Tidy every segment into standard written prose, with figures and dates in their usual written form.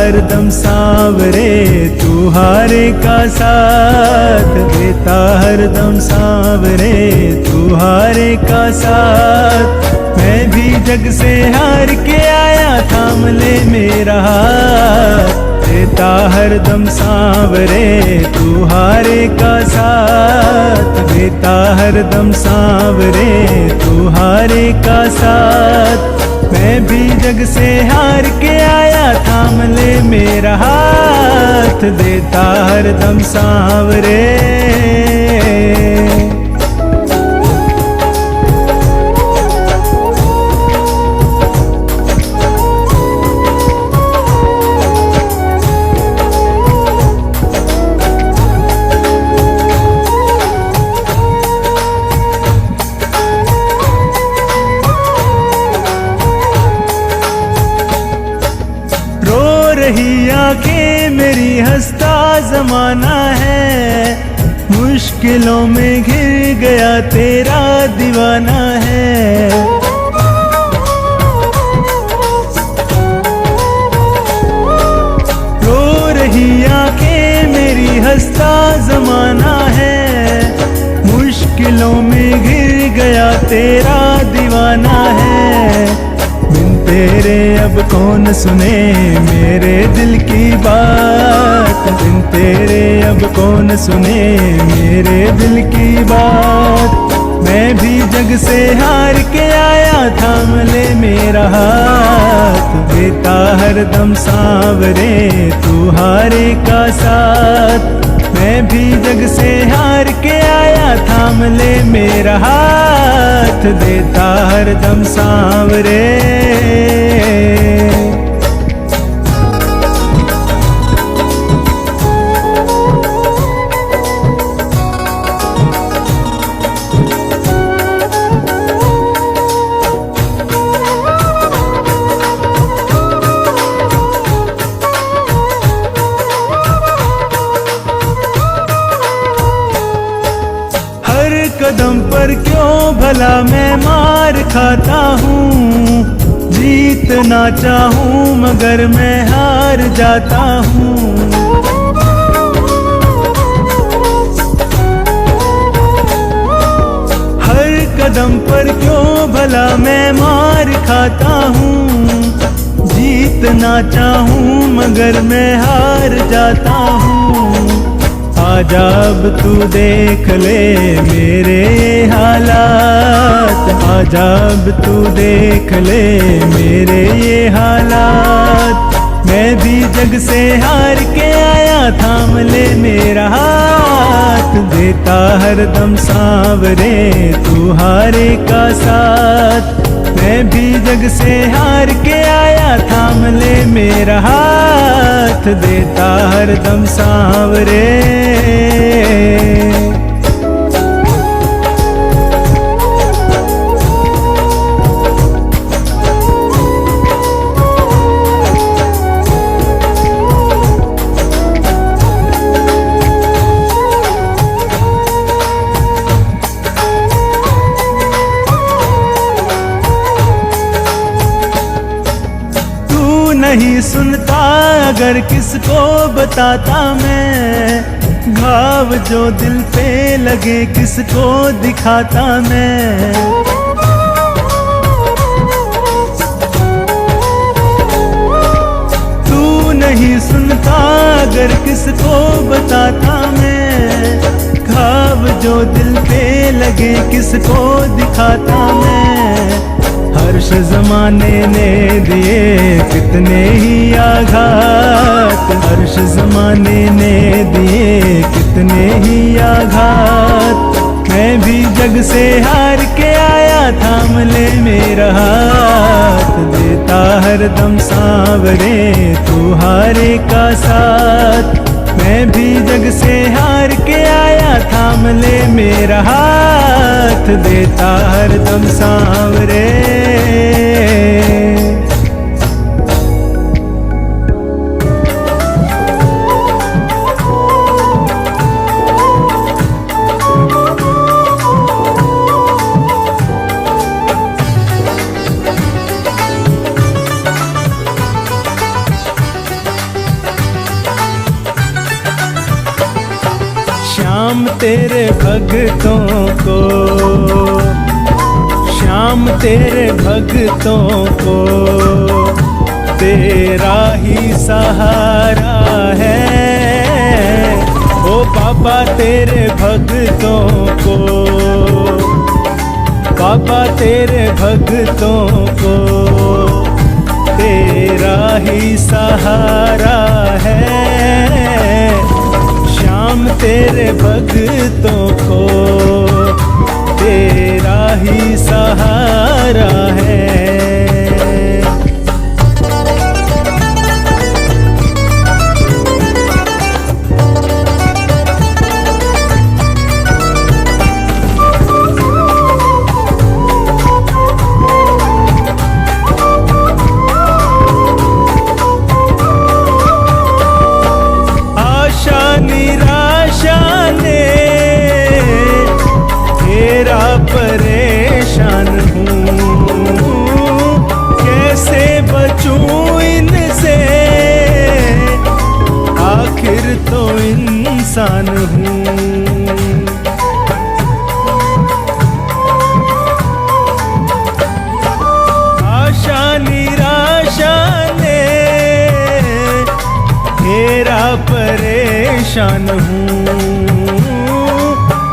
हरदम सांवरे, तू हारे का साथ देता हरदम सांवरे, तू हारे का साथ। मैं भी जग से हार के आया, थाम ले मेरा हाथ, देता हरदम सांवरे, तू हारे का साथ देता हरदम सांवरे, तू हारे का साथ। मैं भी जग से हार के आया, थाम ले मेरा हाथ, देता हरदम सांवरे। रही आंखें मेरी, हंसता जमाना है, मुश्किलों में घिर गया तेरा दीवाना है। रो रही आंखें मेरी, हंसता जमाना है, मुश्किलों में घिर गया तेरा दीवाना है। बिन तेरे अब कौन सुने मेरे दिल की बात, बिन तेरे अब कौन सुने मेरे दिल की बात। मैं भी जग से हार के आया, थाम ले मेरा हाथ, देता हरदम सांवरे, तू हारे का साथ। मैं भी जग से हार के आया, थाम ले मेरा हाथ, देता हरदम सांवरे। कदम पर क्यों भला मैं मार खाता हूँ, जीतना चाहूँ मगर मैं हार जाता हूँ। हर कदम पर क्यों भला मैं मार खाता हूँ, जीतना चाहूँ मगर मैं हार जाता हूँ। आजा अब तू देख ले मेरे हालात, आजा अब तू देख ले मेरे ये हालात। मैं भी जग से हार के आया, थाम ले मेरा हाथ, देता हरदम सांवरे, तू हारे का साथ। मैं भी जग से हार के आया, थाम ले मेरा हाथ, देता हरदम सांवरे। नहीं सुनता अगर किसको बताता मैं, घाव जो दिल पे लगे किसको दिखाता मैं। तू नहीं सुनता अगर किसको बताता मैं, घाव जो दिल पे लगे किसको दिखाता मैं। हर्ष जमाने ने दिए कितने ही आघात, हर्ष जमाने ने दिए कितने ही आघात। मैं भी जग से हार के आया, थाम ले मेरा हाथ, देता हरदम सांवरे, तू हारे का साथ। मैं भी जग से हार के आया, थाम ले मेरा हाथ, देता हरदम सांवरे। तेरे भक्तों को, श्याम तेरे भक्तों को तेरा ही सहारा है। ओ बाबा तेरे भक्तों को, बाबा तेरे भक्तों को तेरा ही सहारा है। श्याम तेरे भक्तों को तेरा ही सहारा है। परेशान हूँ कैसे बचूं इनसे, आखिर तो इंसान हूँ। आशा निराशा ने घेरा परेशान हूँ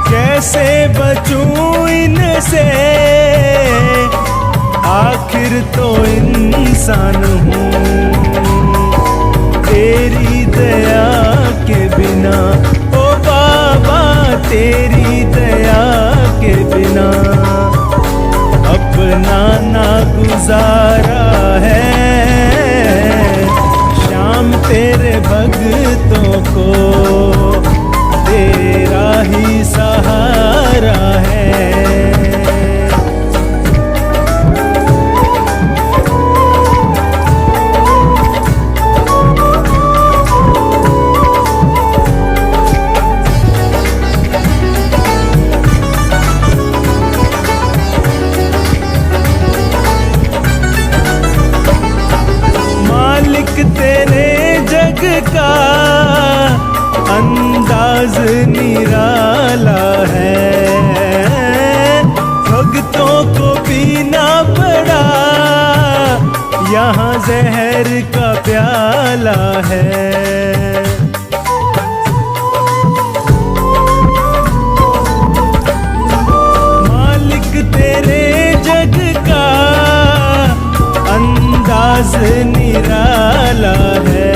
कैसे बचूं इनसे, आखिर तो इंसान हूँ। तेरी दया के बिना ओ बाबा, तेरी दया के बिना अपना ना गुजारा है। श्याम तेरे भक्तों को तेरा ही सहारा है। मालिक तेरे जग का अंदाज निराला है, भक्तों को पीना पड़ा यहाँ जहर का प्याला है। मालिक तेरे जग का अंदाज निराला है,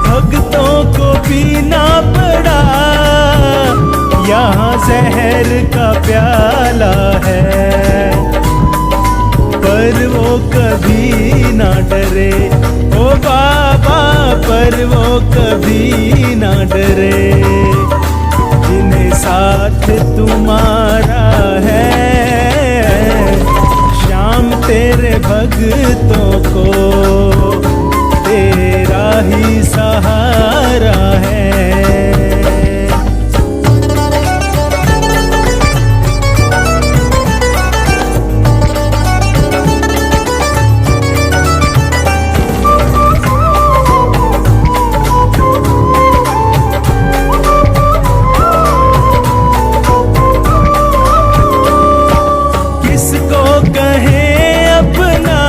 भक्तों को पीना पड़ा यहाँ जहर का प्याला है। पर वो कभी ना डरे ओ बाबा, पर वो कभी ना डरे, जिन्हें साथ तुम्हारा है। श्याम तेरे भक्तों को तेरा ही सहारा है। किसको कहें अपना,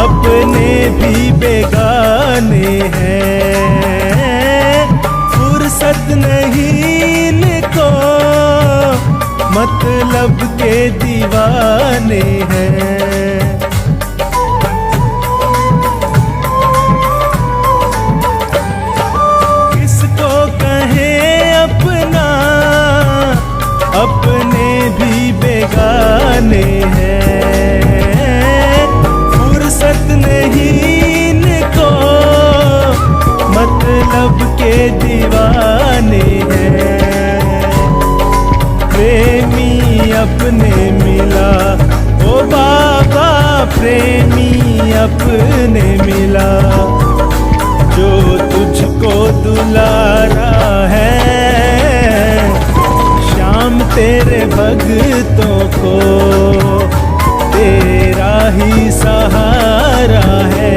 अपने भी बेगाने हैं। फुर्सत नहीं इनको, मतलब के दीवाने हैं। किसको कहें अपना, अपने भी बेगाने हैं। फुर्सत नहीं इनको, मतलब के दीवाने हैं। प्रेमी अपने मिला ओ बाबा, प्रेमी अपने मिला, जो तुझको दुलारा है। श्याम तेरे भक्तों को तेरा ही सहारा है।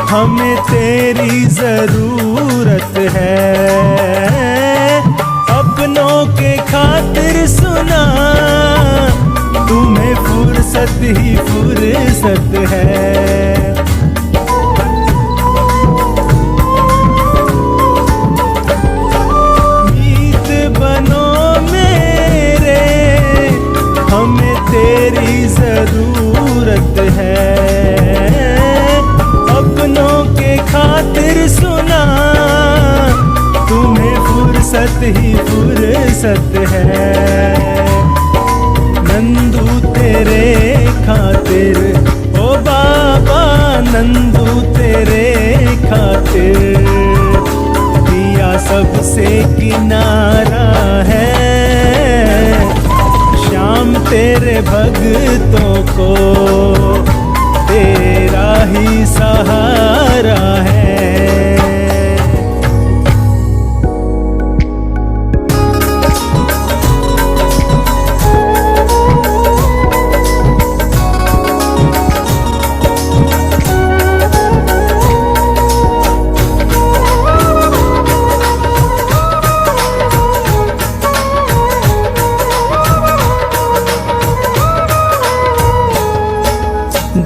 हमें तेरी जरूरत है। अपनों के खातिर सुना, तुम्हें फुर्सत ही फुर्सत है। मीत बनो मेरे, हमें तेरी जरूरत है। अपनों के खातिर सुना, तुम्हें फुर्सत ही फुर्सत है। नंदू तेरे खातिर, ओ बाबा नंदू तेरे खातिर, दिया सबसे किनारा है। श्याम तेरे भक्तों को तेरा ही सहारा है।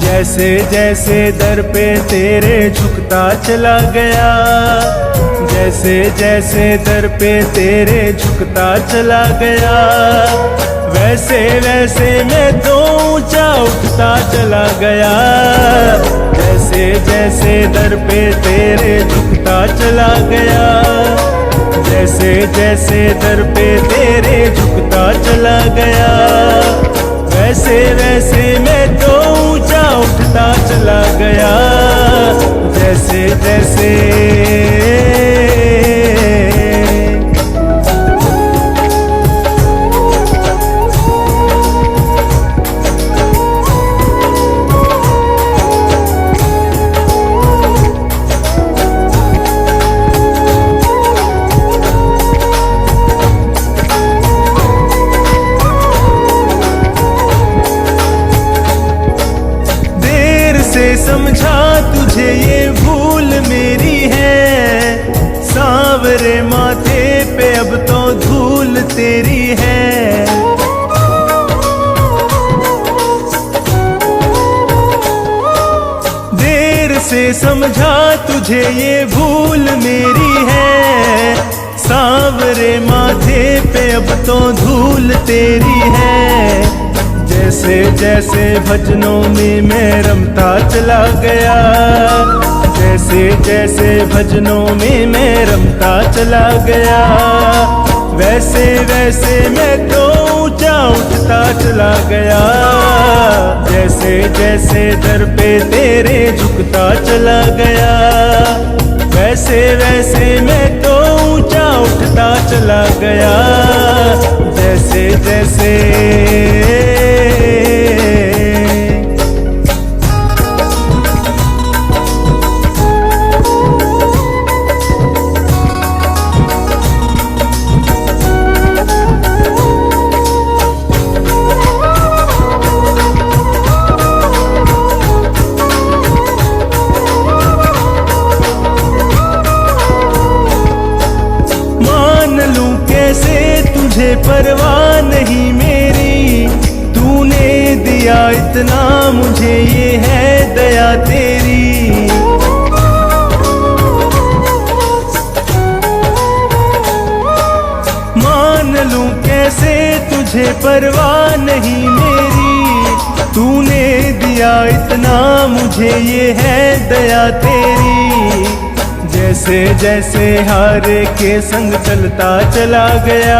जैसे जैसे दर पे तेरे झुकता चला गया, जैसे जैसे दर पे तेरे झुकता चला गया, वैसे वैसे मैं तो ऊंचा उठता चला गया। जैसे जैसे दर पे तेरे झुकता चला गया, जैसे जैसे दर पे तेरे झुकता चला गया, वैसे वैसे मैं तो ऊंचा उठता चला गया। जैसे जैसे समझा तुझे ये भूल मेरी है। सांवरे माथे पे अब तो धूल तेरी है। देर से समझा तुझे ये भूल मेरी है। सांवरे माथे पे अब तो धूल तेरी है। जैसे जैसे भजनों में मैं रमता चला गया, जैसे जैसे भजनों में मैं रमता चला गया, वैसे वैसे मैं तो ऊंचा उठता चला गया। जैसे जैसे दर पे तेरे झुकता चला गया, वैसे वैसे मैं तो ऊंचा उठता चला गया। जैसे जैसे तुझे परवाह नहीं मेरी, तूने दिया इतना मुझे, ये है दया तेरी। मान लूं कैसे तुझे परवाह नहीं मेरी, तूने दिया इतना मुझे, ये है दया तेरी। जैसे जैसे हारे के संग चलता चला गया,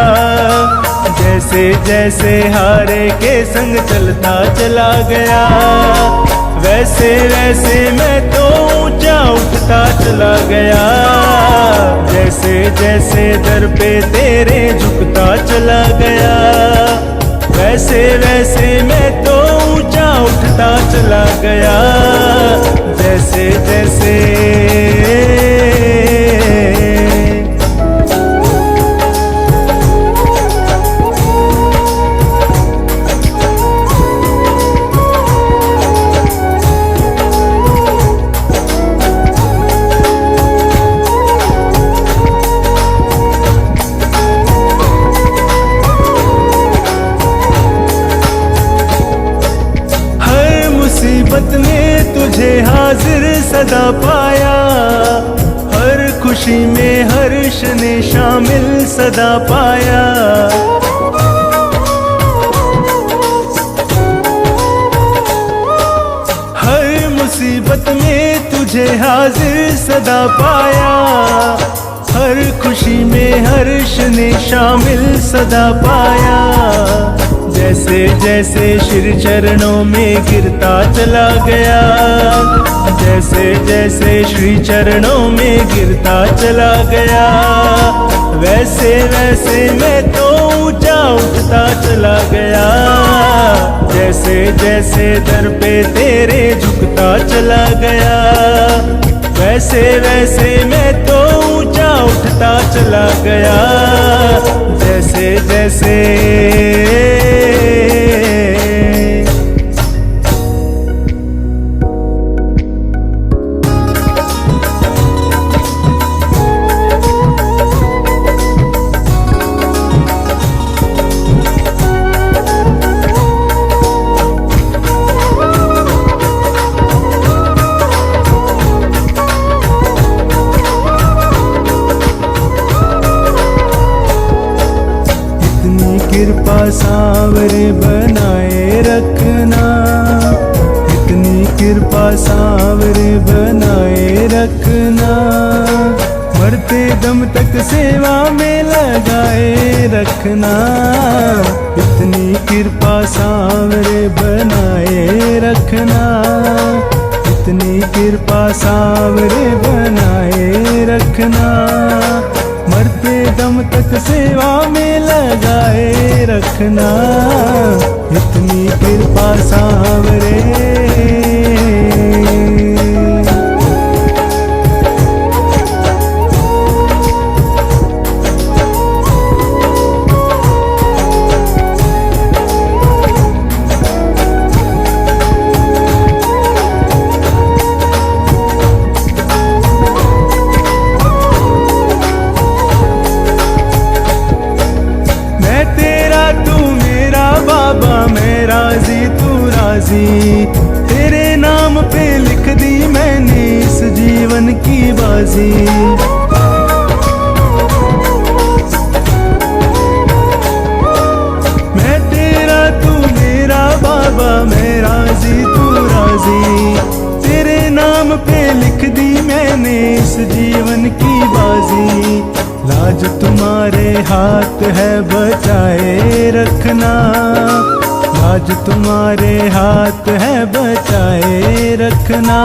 जैसे जैसे हारे के संग चलता चला गया, वैसे वैसे मैं तो ऊंचा उठता चला गया। जैसे जैसे दर पे तेरे झुकता चला गया, वैसे वैसे मैं तो ऊंचा उठता चला गया। जैसे जैसे तुझे हाजिर सदा पाया, हर खुशी में हर्ष ने शामिल सदा पाया। हर मुसीबत में तुझे हाजिर सदा पाया, हर खुशी में हर्ष ने शामिल सदा पाया। जैसे जैसे श्री चरणों में गिरता चला गया, जैसे जैसे श्री चरणों में गिरता चला गया, वैसे वैसे मैं तो ऊंचा उठता चला गया। जैसे जैसे दर पे तेरे झुकता चला गया, वैसे वैसे मैं तो ऊंचा उठता चला गया। जैसे जैसे कृपा सांवरे बनाए रखना, इतनी कृपा सांवरे बनाए रखना। मरते दम तक सेवा में लगाए रखना, इतनी कृपा सांवरे बनाए रखना, इतनी कृपा सांवरे बनाए रखना। मरते दम तक सेवा में लगाए रखना, इतनी कृपा सांवरे। मैं राजी तू राजी, तेरे नाम पे लिख दी मैंने इस जीवन की बाजी। मैं तेरा तू मेरा बाबा, मैं राजी तू राजी, तेरे नाम पे लिख दी मैंने इस जीवन की बाजी। लाज तुम्हारे हाथ है बचाए रखना, लाज तुम्हारे हाथ है बचाए रखना।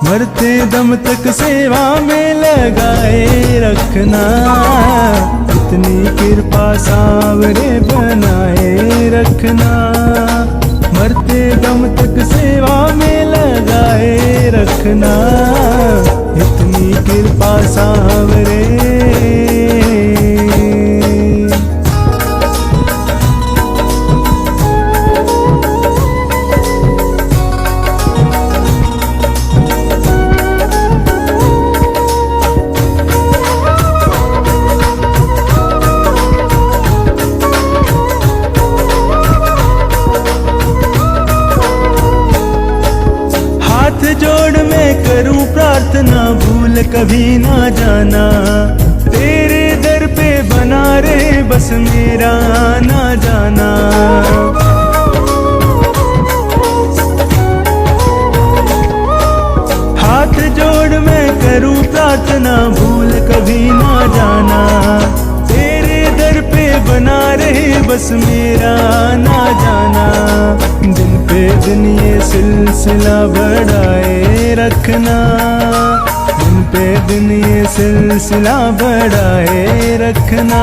मरते दम तक सेवा में लगाए रखना, इतनी कृपा सांवरे बनाए रखना। मरते दम तक सेवा में लगाए रखना, इतनी कृपा सांवरे। जोड़ मैं करूं प्रार्थना, भूल कभी ना जाना। तेरे दर पे बना रहे बस मेरा ना जाना। हाथ जोड़ मैं करूं प्रार्थना, भूल कभी ना जाना। तेरे दर पे बना रहे बस मेरा ना जाना। दिन पे दिन ये सिलसिला बढ़ाए रखना, दिन पे दिन ये सिलसिला बढ़ाए रखना।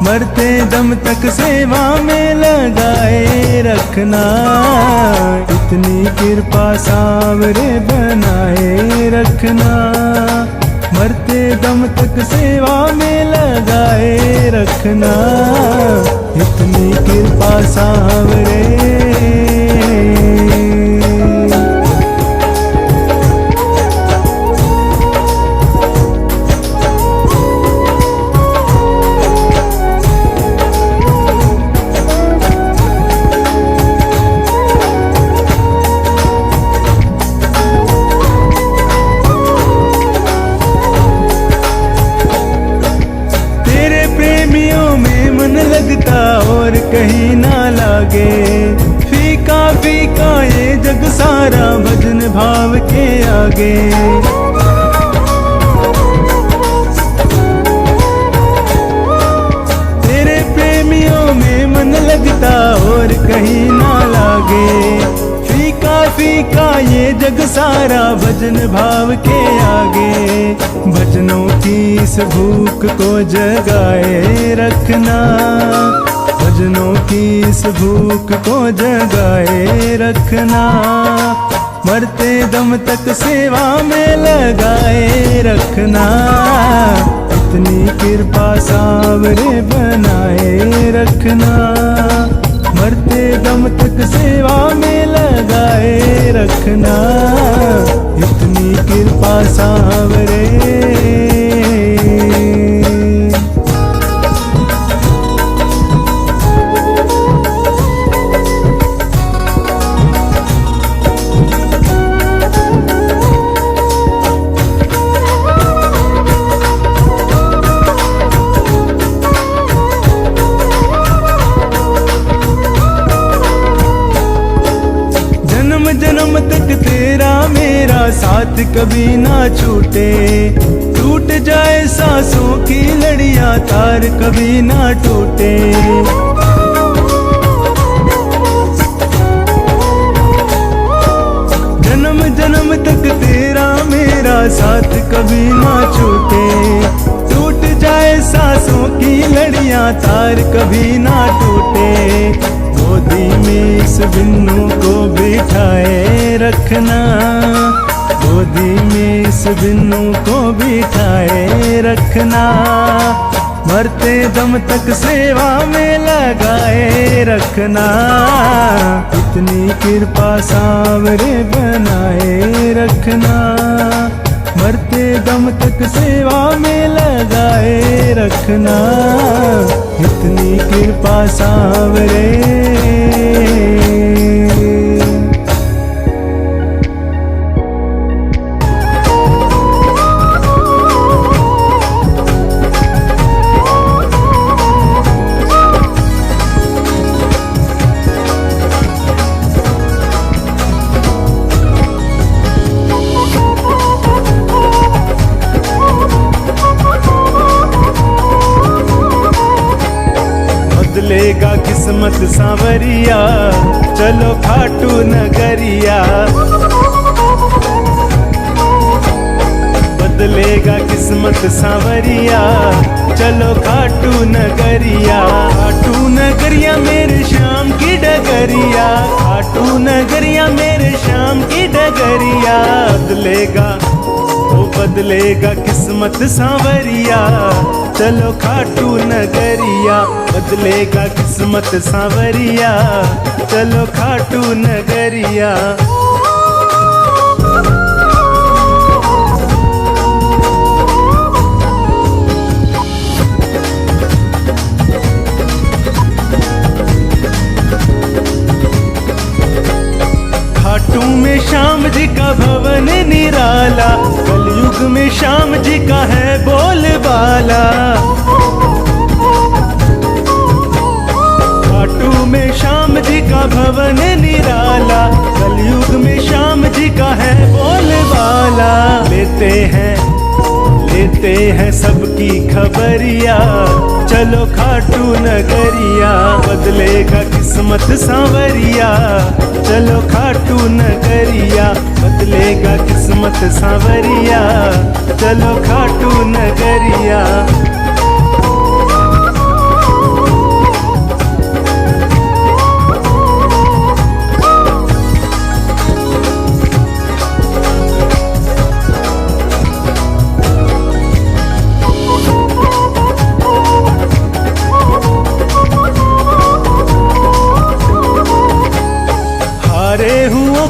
मरते दम तक सेवा में लगाए रखना, इतनी कृपा सांवरे बनाए रखना। मरते दम तक सेवा में लगाए रखना, इतनी कृपा सांवरे। सारा भजन भाव के आगे। तेरे प्रेमियों में मन लगता और कहीं ना लागे। फीका फीका ये जग सारा भजन भाव के आगे। भजनों की इस भूख को जगाए रखना, भजनों की इस भूख को जगाए रखना। मरते दम तक सेवा में लगाए रखना। इतनी कृपा सावरे बनाए रखना। मरते दम तक सेवा में लगाए रखना। इतनी कृपा सावरे। जन्म तक तेरा मेरा साथ कभी ना छूटे। टूट जाए सांसों की लड़ियां तार कभी ना टूटे। जन्म जन्म तक तेरा मेरा साथ कभी ना छूटे। टूट जाए सांसों की लड़ियां तार कभी ना टूटे। गोदी में इस बिन्नू को बिठाए रखना। गोदी में इस बिन्नू को बिठाए रखना। मरते दम तक सेवा में लगाए रखना। इतनी कृपा सावरे बनाए रखना। मरते दम तक सेवा में लगाए रखना। इतनी कृपा सावरे। बदलेगा किस्मत सांवरिया, चलो खाटू नगरिया। बदलेगा किस्मत सांवरिया, चलो खाटू नगरिया। खाटू नगरिया मेरे श्याम की डगरिया। खाटू नगरिया मेरे श्याम की डगरिया। बदलेगा ओ बदलेगा किस्मत सांवरिया, चलो खाटू नगरिया। बदलेगा किस्मत सांवरिया, चलो खाटू नगरिया। खाटू में श्याम जी का भवन निराला। कलयुग में श्याम जी का है बोलबाला। खाटू में श्याम जी का भवन निराला। कलयुग में श्याम जी का है बोलबाला। लेते हैं सबकी खबरिया, चलो खाटू नगरिया। बदलेगा किस्मत सांवरिया, चलो खाटू नगरिया। बदलेगा किस्मत सांवरिया, चलो खाटू नगरिया।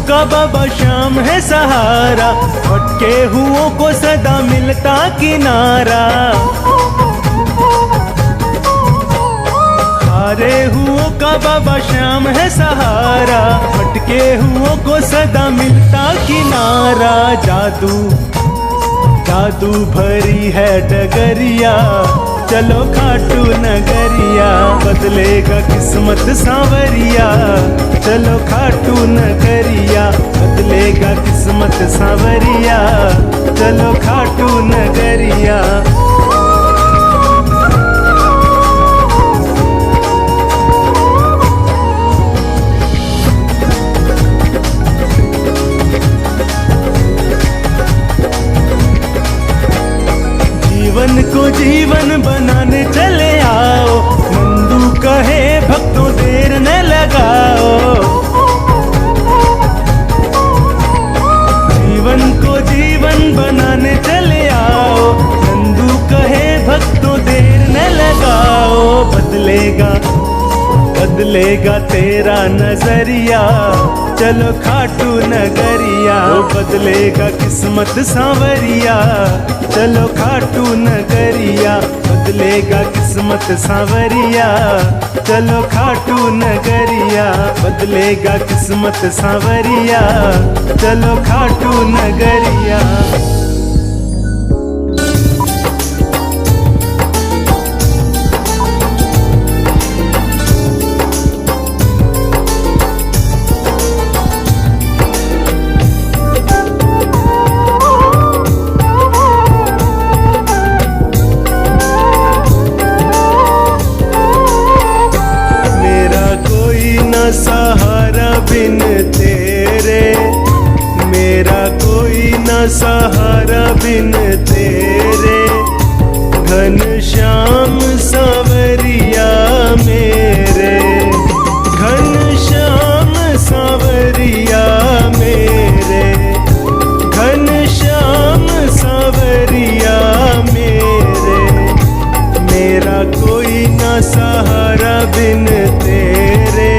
का बाबा श्याम है सहारा। भटके हुओं को सदा मिलता किनारा। हारे हुओं का बाबा श्याम है सहारा। भटके हुओं को सदा मिलता किनारा। जादू भरी है डगरिया, चलो खाटू नगरिया। बदलेगा किस्मत सांवरिया, चलो खाटू नगरिया। बदलेगा किस्मत सांवरिया, चलो खाटू नगरिया। जीवन को जीवन बनाने चले आओ, नंदू कहे भक्तों देर न लगाओ। जीवन को जीवन बनाने चले आओ, नंदू कहे भक्तों देर न लगाओ। बदलेगा तेरा नजरिया, चलो खाटू नगरिया। ओ बदलेगा किस्मत सांवरिया, चलो खाटू नगरिया। बदलेगा किस्मत सांवरिया, चलो खाटू नगरिया। बदलेगा किस्मत सांवरिया, चलो खाटू नगरिया। सहारा बिन तेरे, मेरा कोई न सहारा बिन तेरे। घनश्याम सांवरिया मेरे, घनश्याम सांवरिया मेरे, घनश्याम सांवरिया मेरे। मेरा कोई न सहारा बिन तेरे,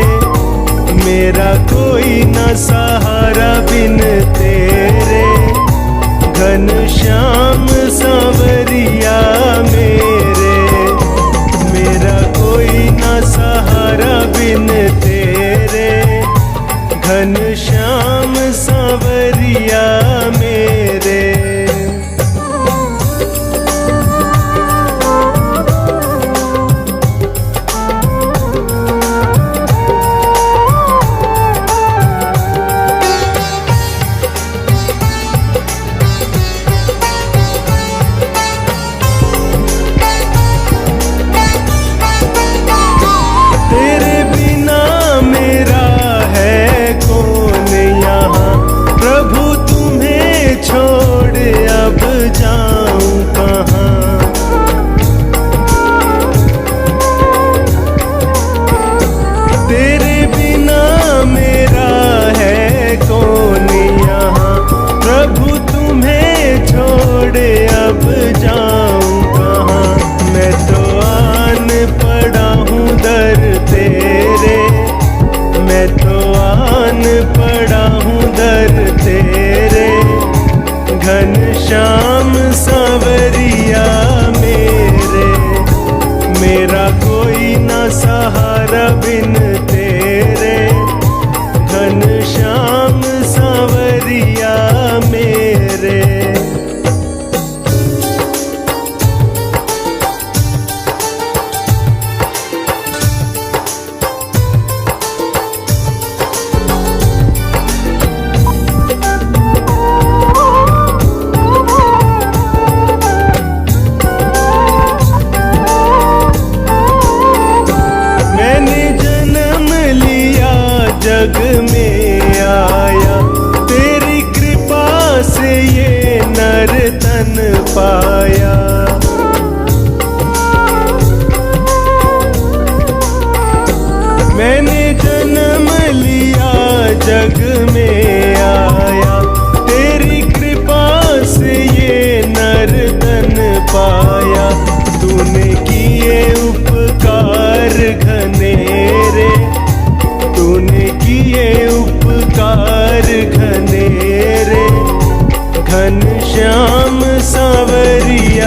मेरा कोई न सहारा बिन तेरे। घनश्याम सांवरिया मेरे, मेरा कोई न सहारा बिन तेरे। घनश्याम सांवरिया मेरे। घनश्याम सांवरिया मेरे, मेरा कोई न सहारा बिन तेरे। घनश्याम सांवरिया मेरे। जग में आया तेरी कृपा से ये नर तन पाया। मैंने जन्म लिया जग में आया, तेरी कृपा से ये नर तन पाया। तूने किए उपकार घनेरे, तूने किए उपकार घनेरे। घनश्याम सांवरिया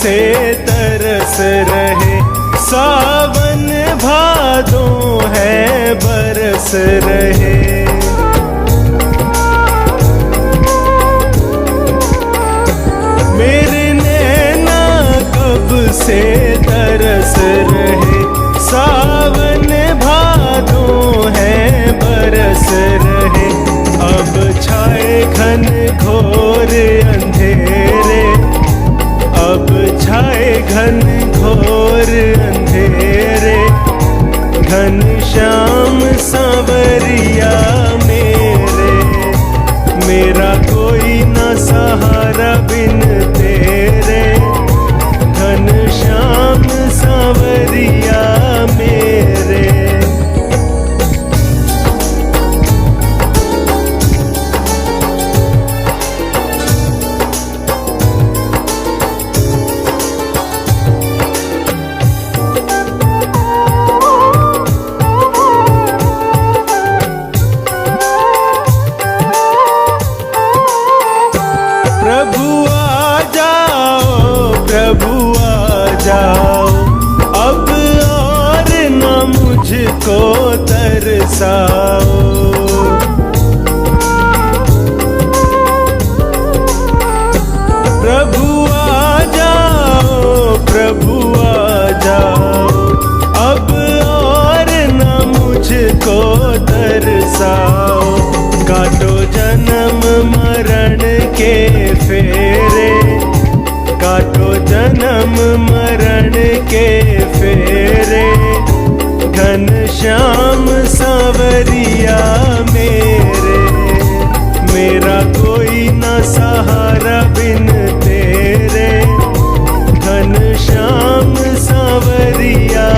से तरस रहे, सावन भादों है बरस रहे। मेरे नैना कब से तरस रहे, सावन भादों है बरस रहे। अब छाए घन घोर अंधेरे, अब छाए घन घोर अंधेरे, घन श्याम सांवरिया मेरे, मेरा कोई न सहारा बिन तेरे, घन श्याम सांवरिया मेरे। प्रभु आ जाओ, प्रभु आ जाओ, अब और न मुझको तरसाओ। प्रभु आ जाओ, प्रभु आ जाओ, अब और न मुझको तरसाओ। काटो जन्म मरण के फेरे, काटो जन्म मरण के फेरे, घन श्याम सांवरिया मेरे, मेरा कोई न सहारा बिन तेरे, घन श्याम सांवरिया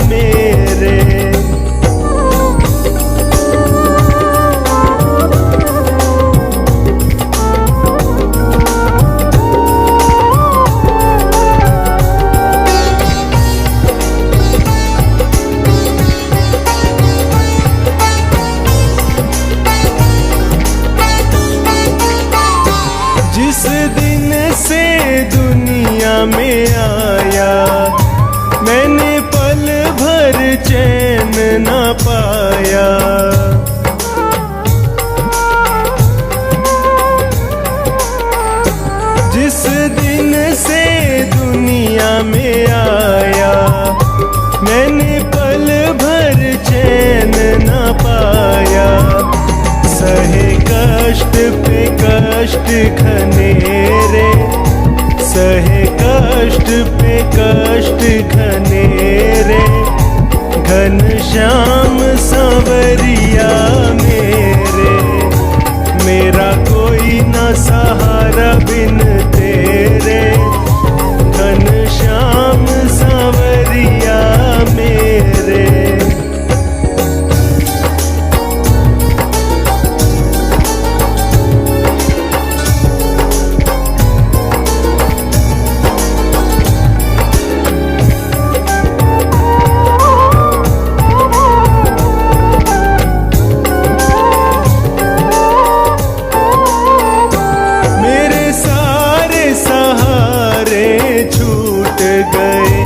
मेरे। जिस दिन से दुनिया में आया, मैंने पल भर चैन न पाया। जिस दिन से दुनिया में आया, मैंने पल भर चैन न पाया। सहे कष्ट पे कष्ट घनेरे, सहे कष्ट पे कष्ट घनेरे, घन श्याम सांवरिया मेरे, मेरा कोई न सहारा बिन तेरे, घन श्याम सांवरिया मेरे। गए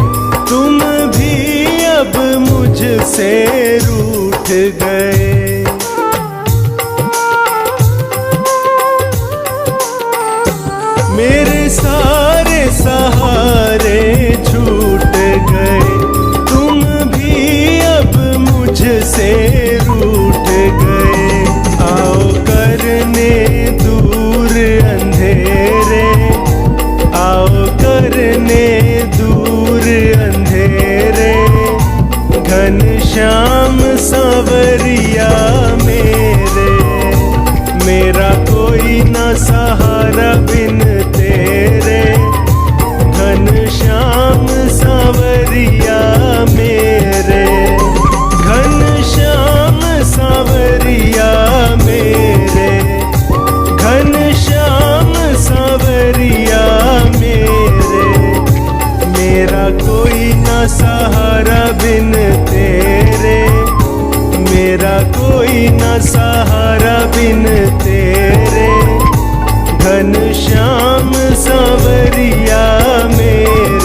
तुम भी अब मुझसे रूठ गए। मेरे सारे सहारे छूट गए, तुम भी अब मुझसे रूठ गए। आओ करने दूर अंधेरे, आओ करने दूर अंधेरे, घन श्याम सांवरिया मेरे, मेरा कोई न सहारा बिन तेरे, घन श्याम सांवरिया मेरे, घन श्याम सांवरिया मेरे, घन श्याम सांवरिया मेरे, मेरा कोई न सहारा बिन तेरे, मेरा कोई न सहारा बिन तेरे, घन श्याम सांवरिया मेरे।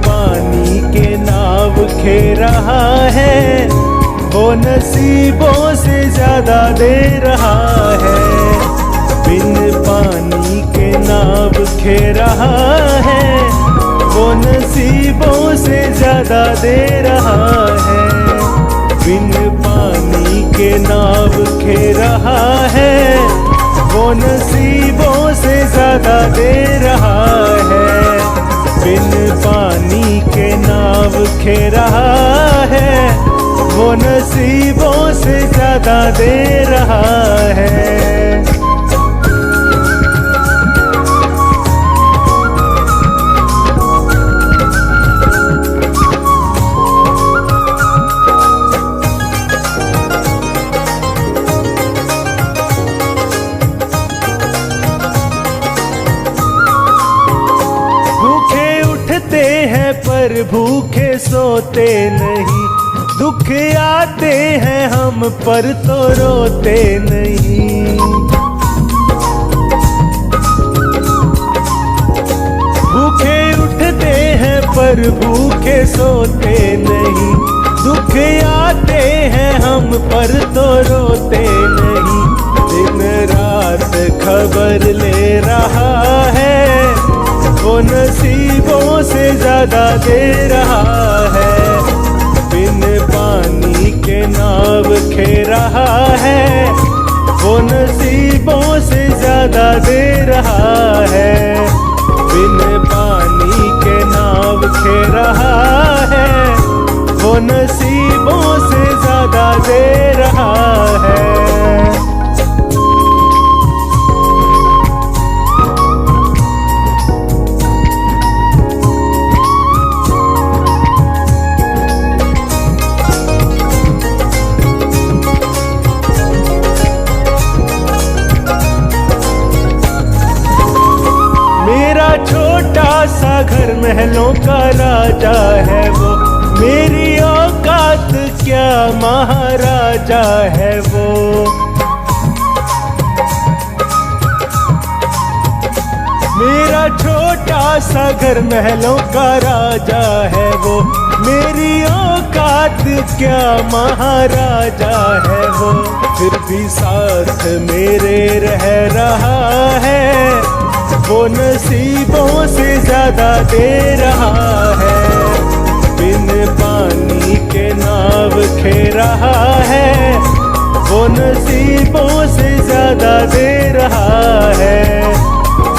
पानी के नाव खे रहा है, वो नसीबों से ज्यादा दे रहा है। बिन पानी के नाव खे रहा है, वो नसीबों से ज्यादा दे रहा है। बिन पानी के नाव खे रहा है, वो नसीबों से ज्यादा दे रहा है। बिन पानी के नाव खे रहा है, वो नसीबों से ज्यादा दे रहा है। पर भूखे सोते नहीं, दुख आते हैं हम पर तो रोते नहीं। भूखे उठते हैं पर भूखे सोते नहीं, दुख आते हैं हम पर तो रोते नहीं। दिन रात खबर ले रहा है, वो नसीबों से ज्यादा दे रहा है। बिन पानी के नाव खे रहा है, वो नसीबों से ज्यादा दे रहा है। बिन पानी के नाव खे रहा है, वो नसीबों से ज्यादा दे रहा है। छोटा सा घर महलों का राजा है वो, मेरी औकात क्या महाराजा है वो। मेरा छोटा सा घर महलों का राजा है वो, मेरी औकात क्या महाराजा है वो। फिर भी साथ मेरे रह रहा है, वो नसीबों से ज्यादा दे रहा है। बिन पानी के नाव खे रहा है, वो नसीबों से ज्यादा दे रहा है।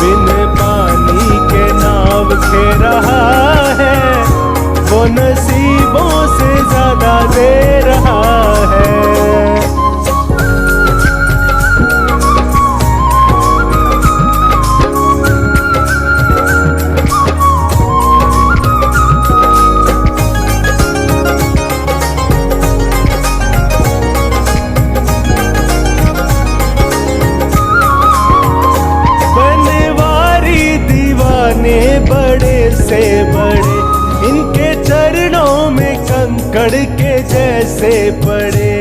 बिन पानी के नाव खे रहा है, वो नसीबों से ज्यादा दे रहा है। बड़े से बड़े, इनके चरणों में कंकड़ के जैसे पड़े।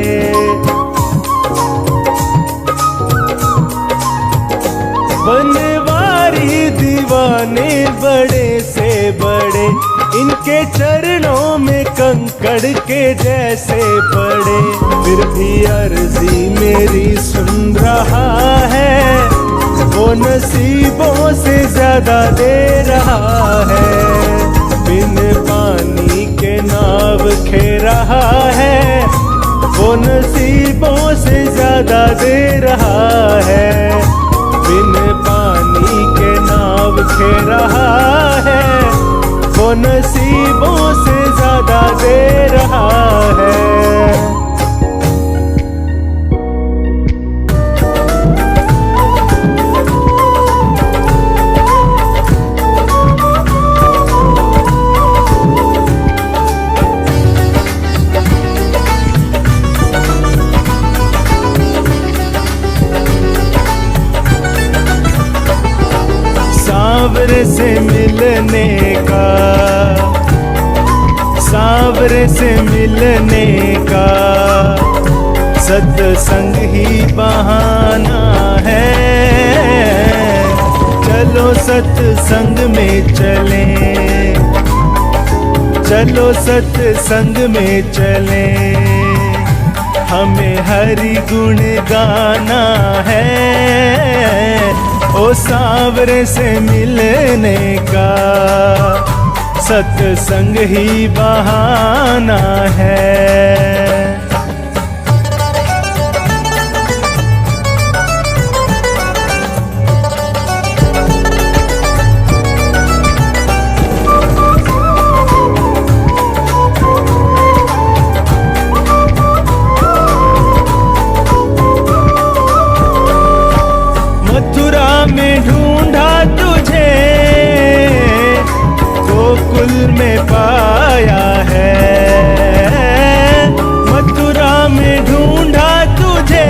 बनवारी दीवाने बड़े से बड़े, इनके चरणों में कंकड़ के जैसे पड़े। फिर भी अर्जी मेरी सुन रहा है, वो नसीबों से ज्यादा दे रहा है। बिन पानी के नाव खे रहा है, वो नसीबों से ज्यादा दे रहा है। बिन पानी के नाव खे रहा है, वो नसीबों से ज्यादा दे रहा है। सांवरे से मिलने का, सांवरे से मिलने का सत्संग ही बहाना है। चलो सत्संग में चलें, चलो सत्संग में चले, हमें हरि गुण गाना है। ओ सांवरे से मिलने का सत्संग ही बहाना है। मथुरा में ढूंढा तुझे, गोकुल में पाया है। मथुरा में ढूंढा तुझे,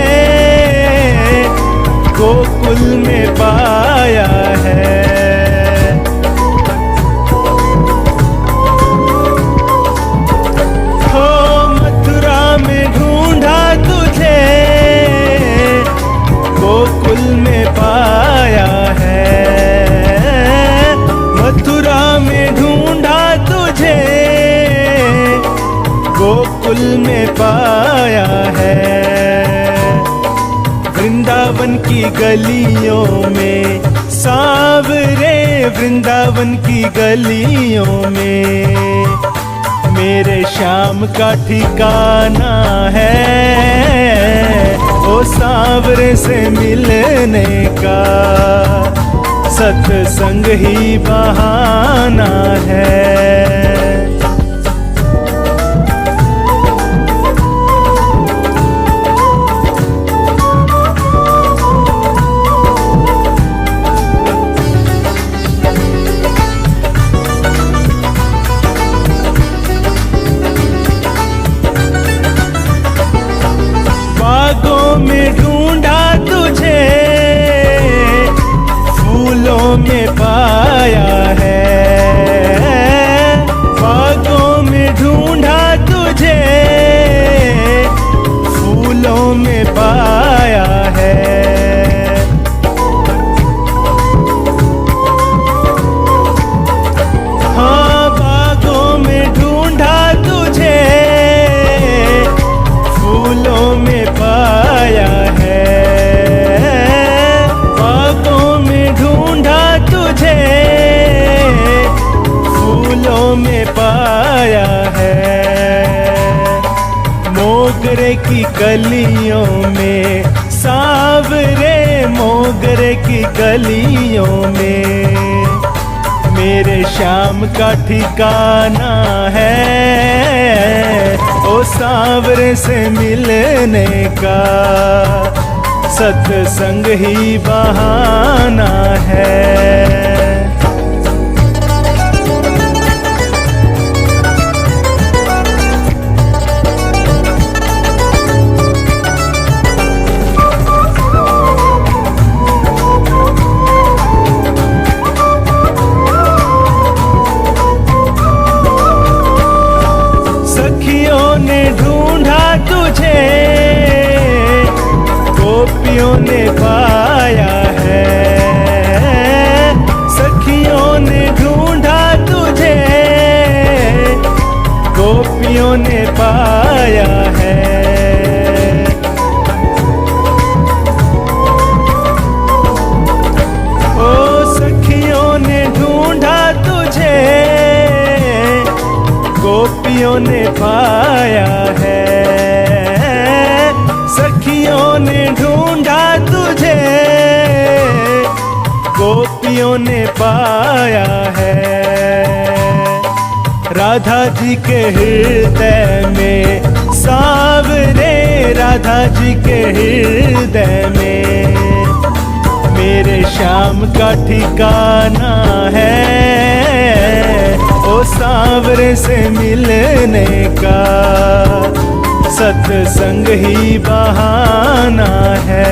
गोकुल में पाया है। हो मथुरा में ढूंढा तुझे, गोकुल में पाया है। मथुरा में ढूंढा तुझे, गोकुल में पाया है। वृंदावन की गलियों में सांवरे, वृंदावन की गलियों में मेरे श्याम का ठिकाना है। ओ सांवरे से मिलने का सत्संग ही बहाना है। बागों में ढूंढा तुझे, फूलों में पाया है। बागों में ढूंढा तुझे, फूलों में पाया है। हाँ बागों में ढूंढा तुझे, फूलों में पाया है। बागों में ढूंढा तुझे, फूलों में पाया है। मोगरे की कलियों में सांवरे, मोगरे की गलियों में मेरे श्याम का ठिकाना है। ओ सांवरे से मिलने का सत्संग ही बहाना है। सखियों ने ढूंढा तुझे, गोपियों ने पाया है। सखियों ने ढूंढा तुझे, गोपियों ने पाया है। ओ सखियों ने ढूंढा तुझे, गोपियों ने पाया है। सखियों ने ढूंढा तुझे, गोपियों ने पाया है। राधा जी के हृदय में सांवरे, राधा जी के हृदय में मेरे श्याम का ठिकाना है। ओ सांवरे से मिलने का सत्संग ही बहाना है।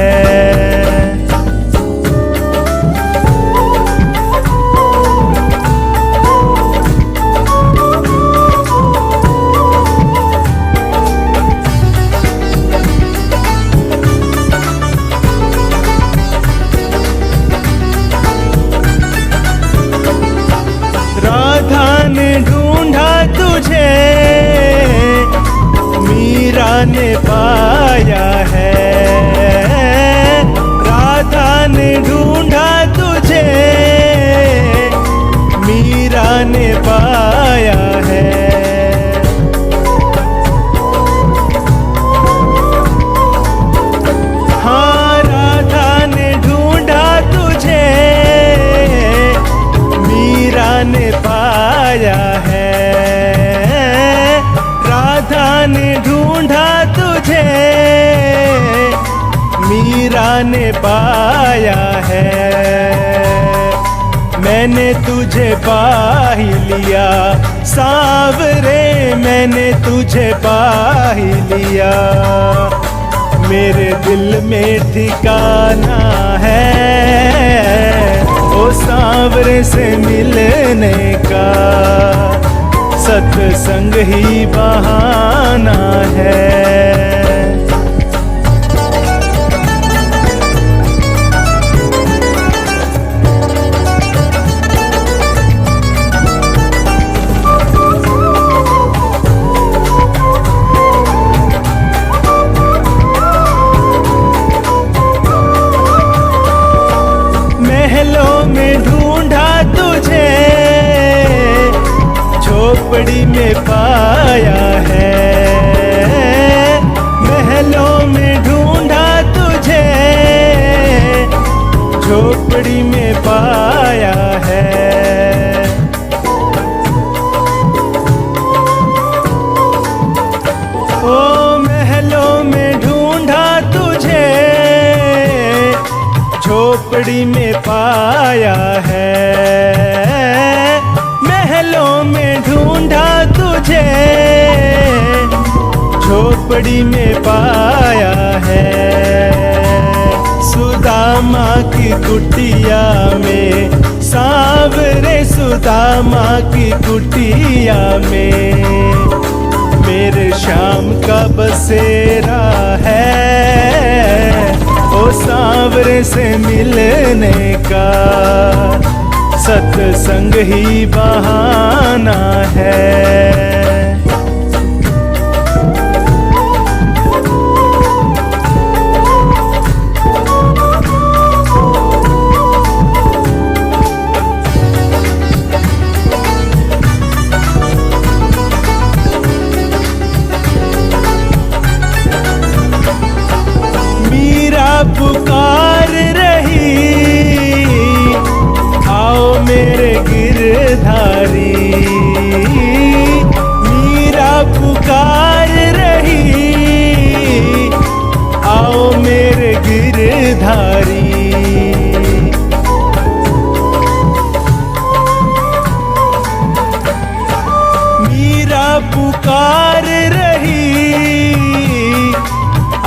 राधा ने ढूंढा तुझे, ने पाया है, राधा ने ढूंढा तुझे, मीरा ने पाया है। हाँ, राधा ने ढूंढा तुझे, मीरा ने पाया है। राधा ने ढूंढा तुझे, मीरा ने पाया है। मैंने तुझे पा ही लिया सांवरे, मैंने तुझे पा ही लिया। मेरे दिल में ठिकाना है ओ सांवरे से मिलने का, सत्संग ही बहाना है। महलों में ढूंढा तुझे, झोपड़ी में पाया है। महलों में ढूंढा तुझे, झोपड़ी में पाया है। ओ महलों में ढूंढा तुझे, झोपड़ी में पाया है। महलों में ढूंढा तुझे, झोपड़ी में पाया है। सुदामा की कुटिया में, सांवरे सुदामा की कुटिया में, मेरे श्याम का बसेरा है ओ सांवरे से मिलने का, सत्संग ही बहाना है। पुकार रही, आओ मेरे गिरधारी। मीरा पुकार रही, आओ मेरे गिरधारी। मीरा पुकार रही,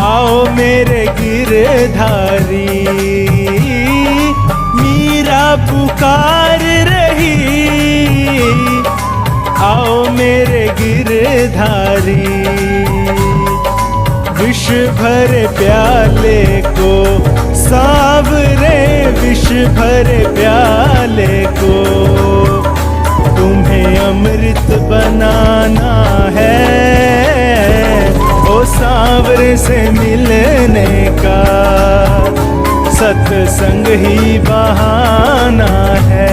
आओ मेरे गिरधारी। मीरा पुकार रही, आओ मेरे गिरधारी। विष भरे प्याले को सांवरे, विष भरे प्याले को, तुम्हें अमृत बनाना है ओ सांवरे से मिलने का, सत्संग ही बहाना है।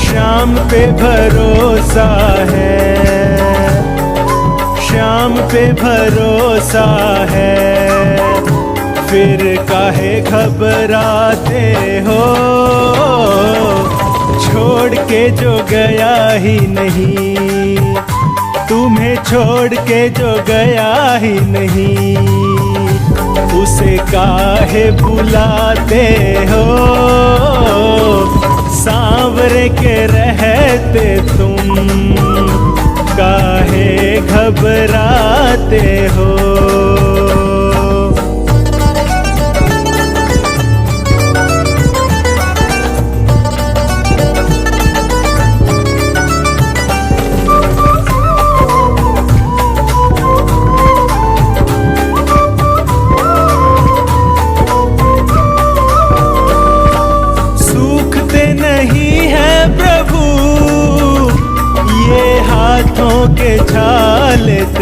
श्याम पे भरोसा है, श्याम पे भरोसा है, फिर काहे घबराते हो, छोड़ के जो गया ही नहीं, तुम्हें छोड़ के जो गया ही नहीं, उसे काहे बुलाते हो, सांवरे के रहते तुम काहे घबराते हो।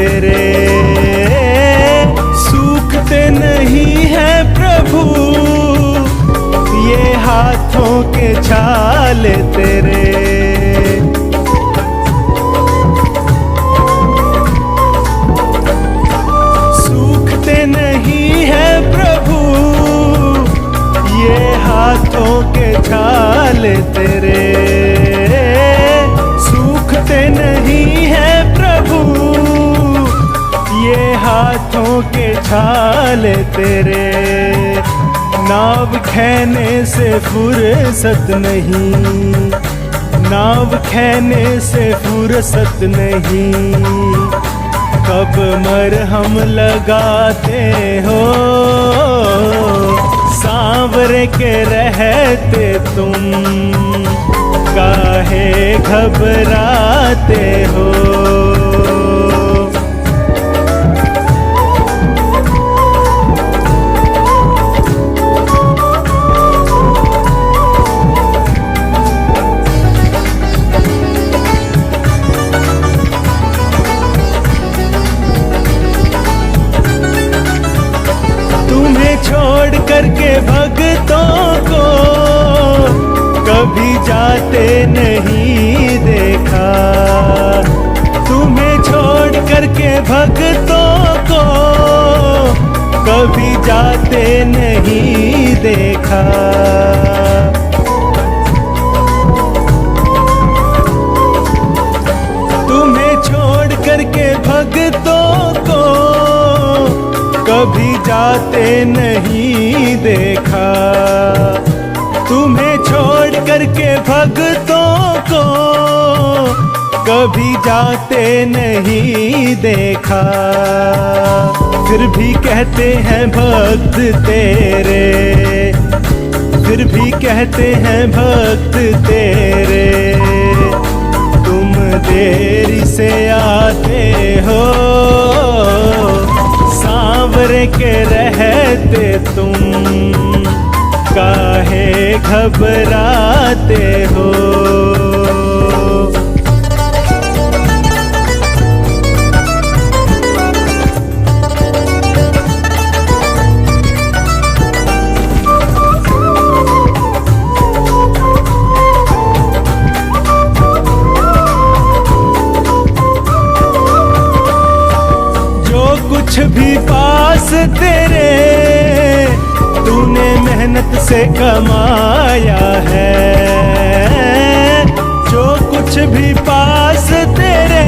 तेरे सूखते नहीं है प्रभु ये हाथों के छाले तेरे। हाथों के छाले तेरे सूखते नहीं है प्रभु ये हाथों के छाले तेरे। नाव खेने से फुर्सत नहीं, नाव खेने से फुर्सत नहीं, कब मरहम लगाते हो सांवरे के रहते तुम काहे घबराते हो। तुम्हें छोड़ करके भक्तों को कभी जाते नहीं देखा, तुम्हें छोड़ करके भक्तों को कभी जाते नहीं देखा। तुम्हें छोड़ करके भक्तों को कभी जाते नहीं देखा, तुम्हें छोड़ करके भक्तों को कभी जाते नहीं देखा। फिर भी कहते हैं भक्त तेरे, फिर भी कहते हैं भक्त तेरे, तुम देरी से आते हो सांवरे के रहते तुम काहे घबराते हो। कुछ भी पास तेरे तूने मेहनत से कमाया है, जो कुछ भी पास तेरे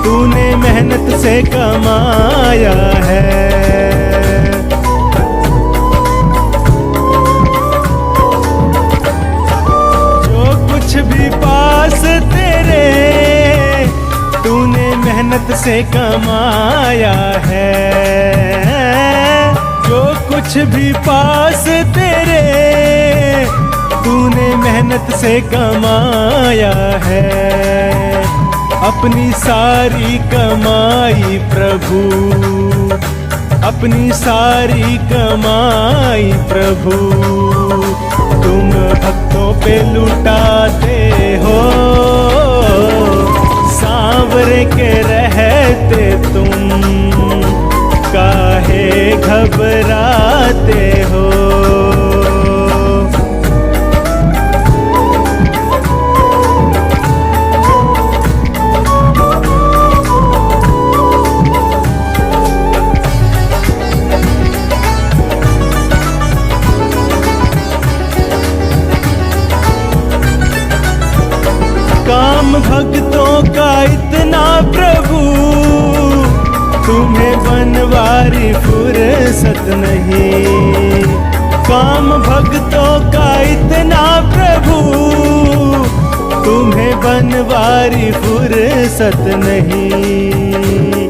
तूने मेहनत से कमाया है। जो कुछ भी पास तेरे तूने मेहनत से कमाया है, जो कुछ भी पास तेरे तूने मेहनत से कमाया है। अपनी सारी कमाई प्रभु, अपनी सारी कमाई प्रभु तुम भक्तों पे लुटाते हो, सांवरे के रहते तुम काहे घबराते हो। काम भक्तों का इतना प्रभु तुम्हें बनवारी फुर्सत नहीं, काम भक्तों का इतना प्रभु तुम्हें बनवारी फुर्सत नहीं।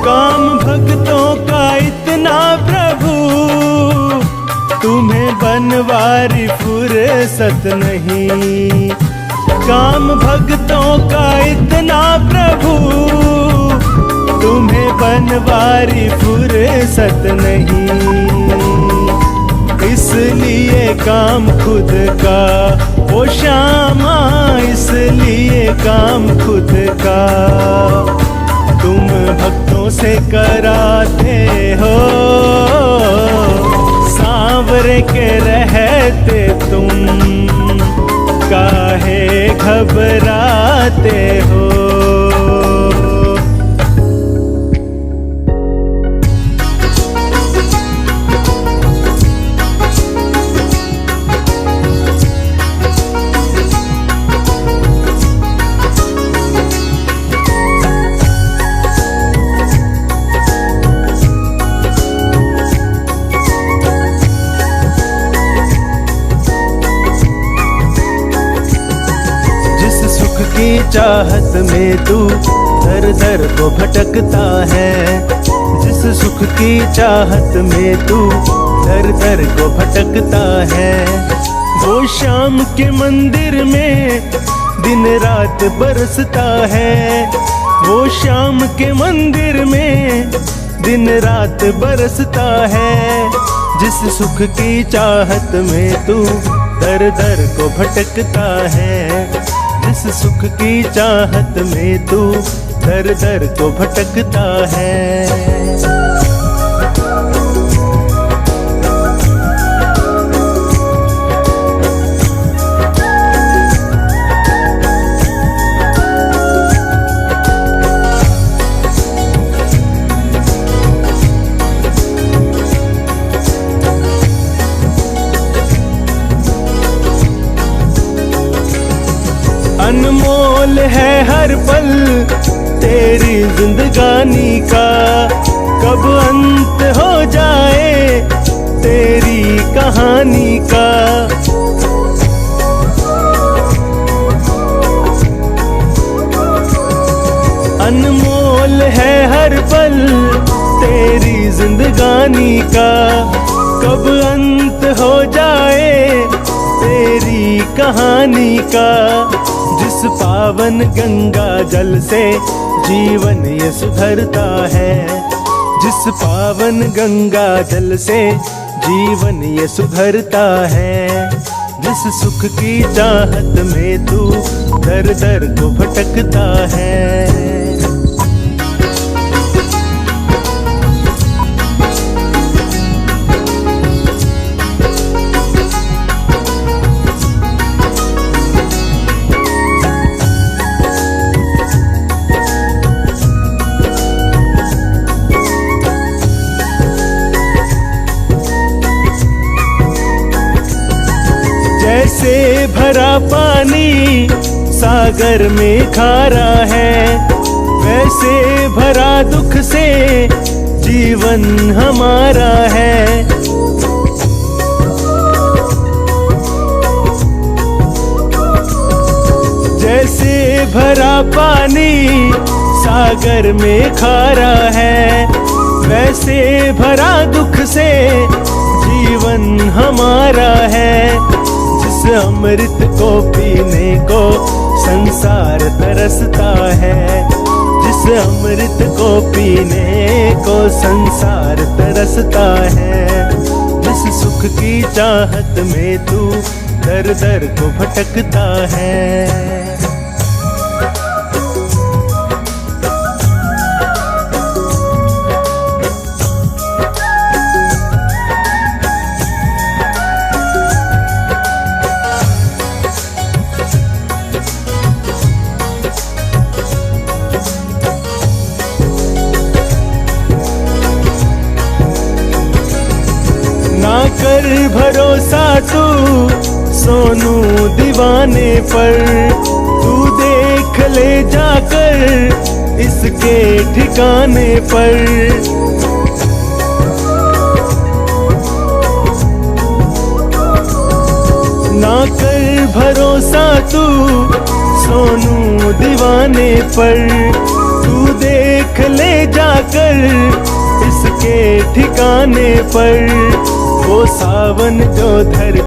काम भक्तों का इतना प्रभु तुम्हें बनवारी फुर्सत नहीं, काम भक्तों का इतना प्रभु तुम्हें बनवारी फुर्सत नहीं। इसलिए काम खुद का, वो श्यामा इसलिए काम खुद का। तुम भक्तों से कराते हो, सांवरे के रहते तुम काहे घबराते हो। की चाहत में तू दर दर को भटकता है, जिस सुख की चाहत में तू दर दर को भटकता है, वो शाम के मंदिर में दिन रात बरसता है। वो शाम के मंदिर में दिन रात बरसता है, जिस सुख की चाहत में तू दर दर को भटकता है, जिस सुख की चाहत में तू दर दर को भटकता है। अनमोल है हर पल तेरी जिंदगानी का, कब अंत हो जाए तेरी कहानी का। अनमोल है हर पल तेरी जिंदगानी का, कब अंत हो जाए तेरी कहानी का। जिस पावन गंगा जल से जीवन ये सुधरता है, जिस पावन गंगा जल से जीवन ये सुधरता है, जिस सुख की चाहत में तू दर दर को भटकता है। जैसे भरा पानी सागर में खारा है, वैसे भरा दुख से जीवन हमारा है। जैसे भरा पानी सागर में खारा है, वैसे भरा दुख से जीवन हमारा है। जिस अमृत को पीने को संसार तरसता है, जिस अमृत को पीने को संसार तरसता है, जिस सुख की चाहत में तू दर दर को भटकता है। ना कर भरोसा तू सोनू दीवाने पर, तू देख ले जाकर इसके ठिकाने पर। ना कर भरोसा तू सोनू दीवाने पर, तू देख ले जाकर इसके ठिकाने पर। वो सावन जो धर